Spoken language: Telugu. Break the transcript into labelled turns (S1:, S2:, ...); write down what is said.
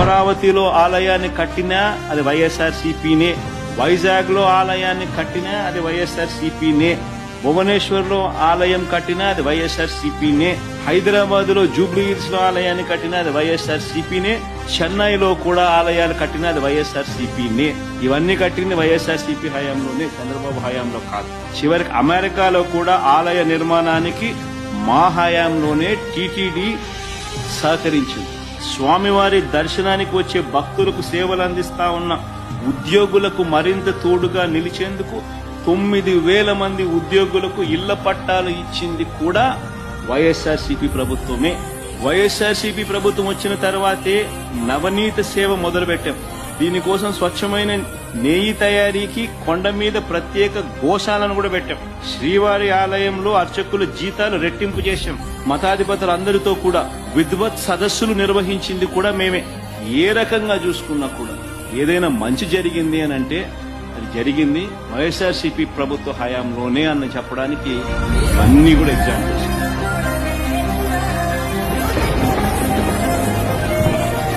S1: అమరావతిలో ఆలయాన్ని కట్టినా అది వైఎస్ఆర్సీపీనే, వైజాగ్ లో ఆలయాన్ని కట్టినా అది వైఎస్ఆర్సీపీనే, భువనేశ్వర్ లో ఆలయం కట్టినా అది వైఎస్ఆర్సీపీనే, హైదరాబాద్ లో జూబ్లీ హిల్స్ లో ఆలయాన్ని కట్టినా అది వైఎస్ఆర్సీపీనే, చెన్నైలో కూడా ఆలయాలు కట్టినా అది వైఎస్ఆర్సీపీనే. ఇవన్నీ కట్టింది వైఎస్ఆర్సీపీ హయాంలోనే, చంద్రబాబు హయాంలో కాదు. చివరికి అమెరికాలో కూడా ఆలయ నిర్మాణానికి మా హయాంలోనే టీటీడీ సహకరించింది. స్వామివారి దర్శనానికి వచ్చే భక్తులకు సేవలు అందిస్తా ఉన్న ఉద్యోగులకు మరింత తోడుగా నిలిచేందుకు 9,000 మంది ఉద్యోగులకు ఇళ్ల పట్టాలు ఇచ్చింది కూడా వైఎస్ఆర్సీపీ ప్రభుత్వమే. వైఎస్ఆర్సీపీ ప్రభుత్వం వచ్చిన తర్వాతే నవనీత సేవ మొదలుపెట్టాం. దీనికోసం స్వచ్ఛమైన నెయ్యి తయారీకి కొండ మీద ప్రత్యేక గోశాలను కూడా పెట్టాం. శ్రీవారి ఆలయంలో అర్చకుల జీతాలు రెట్టింపు చేశాం. మతాధిపతులందరితో కూడా విద్వత్ సదస్సులు నిర్వహించింది కూడా మేమే. ఏ రకంగా చూసుకున్నా కూడా ఏదైనా మంచి జరిగింది అని అంటే అది జరిగింది వైఎస్ఆర్సీపీ ప్రభుత్వ హయాంలోనే అన్న చెప్పడానికి అన్ని కూడా ఎగ్జాంపుల్స్.